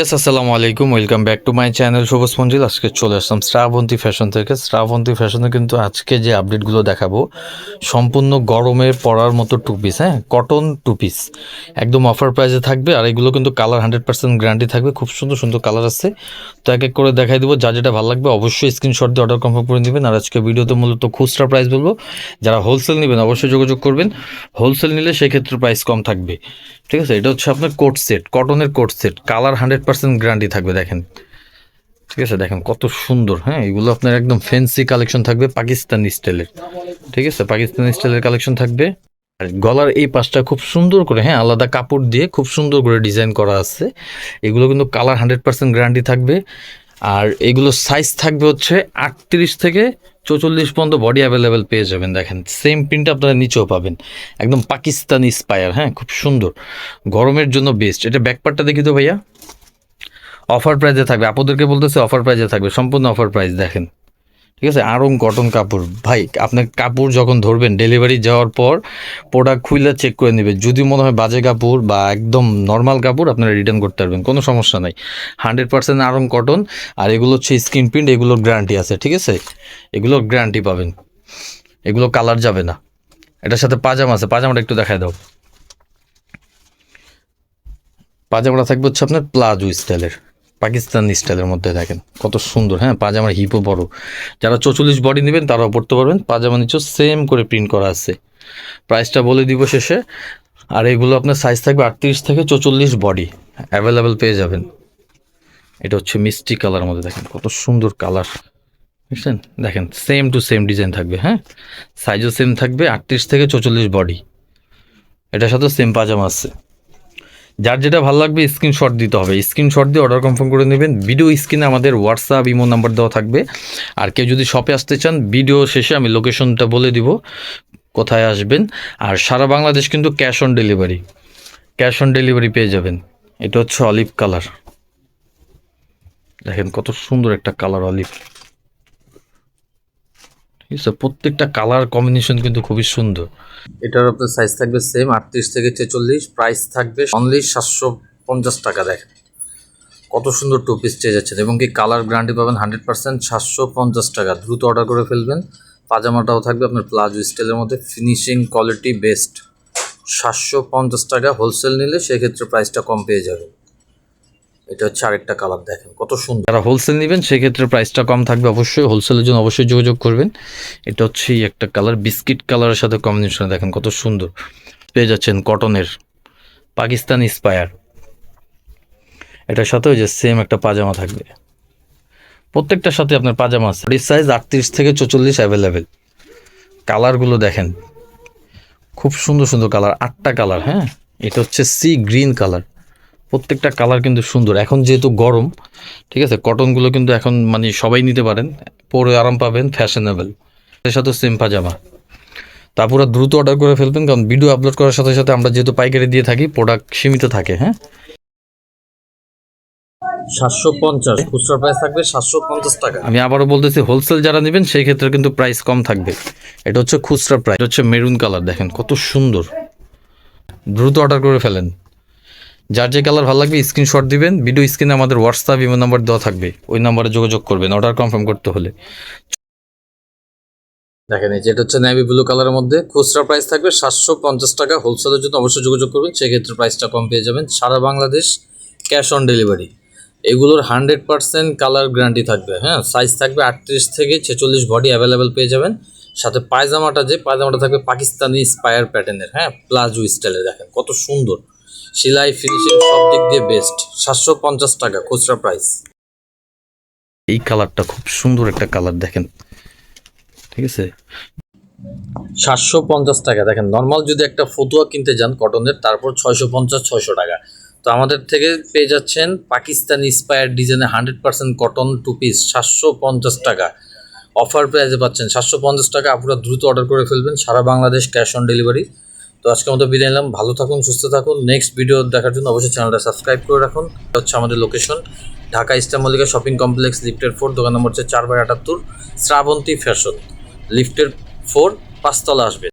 আসসালামু আলাইকুম, welcome back to my channel সবুজ মঞ্জিল। আজকে চলে আসলাম শ্রাবন্তী ফ্যাশন থেকে। শ্রাবন্তী ফ্যাশনে কিন্তু আজকে যে আপডেটগুলো দেখাবো সম্পূর্ণ গরমের পরার মতো টু পিস, হ্যাঁ, কটন টু পিস একদম অফার প্রাইসে থাকবে। আর এগুলো কিন্তু কালার 100% গ্যারান্টি থাকবে। খুব সুন্দর সুন্দর কালার আছে, তো এক এক করে দেখাই দেবো। যা যেটা ভালো লাগবে অবশ্যই স্ক্রিনশট দিয়ে অর্ডার কনফার্ম করে নেবেন। আর আজকে ভিডিওতে মূলত খুচরা প্রাইস বলবো, যারা হোলসেল নেবেন অবশ্যই যোগাযোগ করবেন। হোলসেল নিলে সেক্ষেত্রে প্রাইস কম থাকবে, ঠিক আছে। এটা হচ্ছে আপনার কোট সেট, কটনের কোট সেট, কালার 100% গ্যারান্টি থাকবে। দেখেন, ঠিক আছে, দেখেন কত সুন্দর। হ্যাঁ, এগুলো আপনার একদম ফ্যান্সি কালেকশন থাকবে, পাকিস্তানি স্টাইলের, ঠিক আছে, পাকিস্তানি স্টাইলের কালেকশন থাকবে। আর গলার এই পাশটা খুব সুন্দর করে, হ্যাঁ, আলাদা কাপড় দিয়ে খুব সুন্দর করে ডিজাইন করা আছে। এগুলো কিন্তু কালার 100% গ্যারান্টি থাকবে। আর এগুলো সাইজ থাকবে হচ্ছে 38 থেকে 44 পর্যন্ত বডি অ্যাভেলেবেল পেয়ে যাবেন। দেখেন সেম প্রিন্ট আপনারা নিচেও পাবেন, একদম পাকিস্তানি স্পায়ার। হ্যাঁ, খুব সুন্দর, গরমের জন্য বেস্ট। এটা ব্যাকপার্টটা দেখি তো ভাইয়া, অফার প্রাইজে থাকবে। আপনাদেরকে বলতেছে অফার প্রাইজে থাকবে, সম্পূর্ণ অফার প্রাইস। দেখেন, ঠিক আছে, আরং কটন কাপড়। ভাই আপনার কাপড় যখন ধরবেন ডেলিভারি যাওয়ার পর প্রোডাক্ট খুলে চেক করে নেবেন। যদি মনে হয় বাজে কাপড় বা একদম নর্মাল কাপড়, আপনারা রিটার্ন করতে পারবেন, কোনো সমস্যা নাই। 100% আরং কটন। আর এগুলো হচ্ছে স্ক্রিন প্রিন্ট, এগুলোর গ্যারান্টি আছে, ঠিক আছে, এগুলোর গ্যারান্টি পাবেন, এগুলো কালার যাবে না। এটার সাথে পাজামা আছে, পাজামাটা একটু দেখায় দাও। পাজামাটা থাকবে হচ্ছে আপনার প্লাজো স্টাইলের, পাকিস্তানি স্টাইলের মধ্যে। দেখেন কত সুন্দর। হ্যাঁ, পাজামার হিপও বড়। যারা 44 বডি নেবেন তারাও পড়তে পারবেন। পাজামা নিচেও সেম করে প্রিন্ট করা আছে। প্রাইসটা বলে দিব শেষে। আর এগুলো আপনার সাইজ থাকবে 38 থেকে 44 বডি অ্যাভেলেবেল পেয়ে যাবেন। এটা হচ্ছে মিষ্টি কালার মধ্যে, দেখেন কত সুন্দর কালার, বুঝছেন। দেখেন সেম টু সেম ডিজাইন থাকবে, হ্যাঁ, সাইজও সেম থাকবে, 38 থেকে 44 বডি। এটার সাথে সেম পাজামা আছে। যার যেটা ভালো লাগবে স্ক্রিনশট দিতে হবে, স্ক্রিনশট দিয়ে অর্ডার কনফার্ম করে নেবেন। ভিডিও স্ক্রিনে আমাদের হোয়াটসঅ্যাপ ইমো নাম্বার দেওয়া থাকবে। আর কেউ যদি শপে আসতে চান ভিডিও শেষে আমি লোকেশনটা বলে দিব কোথায় আসবেন। আর সারা বাংলাদেশ কিন্তু cash on delivery, cash on delivery পেয়ে যাবেন। এটা হচ্ছে অলিভ কালার, দেখেন কত সুন্দর একটা কালার, অলিভ, ঠিক আছে। প্রত্যেকটা কালার কম্বিনেশন কিন্তু খুবই সুন্দর। এটার আপনার সাইজ থাকবে সেম 38 থেকে 46, প্রাইস থাকবে অনলি 750 টাকা। দেখেন কত সুন্দর টু পিস চেয়ে যাচ্ছেন, এবং কি কালার গ্যারান্টি পাবেন 100%। 750 টাকা, দ্রুত অর্ডার করে ফেলবেন। পাজামাটাও থাকবে আপনার প্লাজো স্টাইলের মধ্যে, ফিনিশিং কোয়ালিটি বেস্ট। 750 টাকা, হোলসেল নিলে সেক্ষেত্রে প্রাইসটা কম পেয়ে যাবেন। এটা হচ্ছে আরেকটা কালার, দেখেন কত সুন্দর। যারা হোলসেল নেবেন সেক্ষেত্রে প্রাইসটা কম থাকবে, অবশ্যই হোলসেলের জন্য অবশ্যই যোগাযোগ করবেন। এটা হচ্ছে একটা কালার, বিস্কিট কালারের সাথে কম্বিনেশন, দেখেন কত সুন্দর পেয়ে যাচ্ছেন। কটনের পাকিস্তানি স্পায়ার, এটার সাথে ওই যে সেম একটা পাজামা থাকবে। প্রত্যেকটার সাথে আপনার পাজামা আছে। বডি সাইজ 38 থেকে 44 অ্যাভেলেবেল। কালারগুলো দেখেন খুব সুন্দর সুন্দর কালার, 8টা কালার। হ্যাঁ, এটা হচ্ছে সি গ্রিন কালার। প্রত্যেকটা কালার কিন্তু সুন্দর। এখন যেহেতু গরম, ঠিক আছে, কটনগুলো কিন্তু এখন মানে সবাই নিতে পারেন, পরে আরাম পাবেন, ফ্যাশনেবল। এর সাথে সেম পাজামা। তারপরে দ্রুত অর্ডার করে ফেলবেন, কারণ ভিডিও আপলোড করার সাথে সাথে আমরা যেহেতু পাইকারি দিয়ে থাকি, প্রোডাক্ট সীমিত থাকে। হ্যাঁ, 750, খুচরা প্রাইস থাকবে 750 টাকা। আমি আবারও বলতেছি, হোলসেল যারা নেবেন সেই ক্ষেত্রে কিন্তু প্রাইস কম থাকবে। এটা হচ্ছে খুচরা প্রাইস। এটা হচ্ছে মেরুন কালার, দেখেন কত সুন্দর। দ্রুত অর্ডার করে ফেলেন। যার যে কালার ভালো লাগবে স্ক্রিনশট দিবেন। ভিডিও স্ক্রিনে আমাদের হোয়াটসঅ্যাপ ইমো নাম্বার দেওয়া থাকবে, ওই নাম্বারে যোগাযোগ করবেন অর্ডার কনফার্ম করতে হলে। দেখেন এই যেটা হচ্ছে নেভি ব্লু কালারের মধ্যে, খুচরা প্রাইস থাকবে 750 টাকা। হোলসেলের জন্য অবশ্যই যোগাযোগ করবেন, সেক্ষেত্রে প্রাইসটা কম পেয়ে যাবেন। সারা বাংলাদেশ ক্যাশ অন ডেলিভারি। এগুলোর 100% কালার গ্যারান্টি থাকবে। হ্যাঁ, সাইজ থাকবে 38 থেকে 46 বডি অ্যাভেলেবেল পেয়ে যাবেন। সাথে পায়জামাটা, যে পায়জামাটা থাকবে পাকিস্তানি স্পায়ার প্যাটার্নের, হ্যাঁ, প্লাজো স্টাইলে। দেখেন কত সুন্দর, সেলাই ফিনিশিং সব দিক দিয়ে বেস্ট। 750 টাকা খুচরা প্রাইস। এই কালারটা খুব সুন্দর একটা কালার, দেখেন, ঠিক আছে, 750 টাকা। দেখেন নর্মাল যদি একটা ফতুয়া কিনতে যান কটনের, তারপর 650-600 টাকা। তো আমাদের থেকে পেয়ে যাচ্ছেন পাকিস্তানি ইন্সপায়ার্ড ডিজাইনে 100% কটন টু পিস 750 টাকা অফার প্রাইসে পাচ্ছেন। 750 টাকা, আপনারা দ্রুত অর্ডার করে ফেলবেন। সারা বাংলাদেশ ক্যাশ অন ডেলিভারি। তো আজকের মতো বিদায় নিলাম, ভালো থাকুন, সুস্থ থাকুন। নেক্সট ভিডিও দেখার জন্য অবশ্যই চ্যানেলটা সাবস্ক্রাইব করে রাখুন। এটা হচ্ছে আমাদের location, Dhaka Easter Mallika shopping complex, লিফটের 4, দোকান নম্বর হচ্ছে 4/78, শ্রাবন্তী ফ্যাশন, লিফটের 4, 5 তলা আসবে।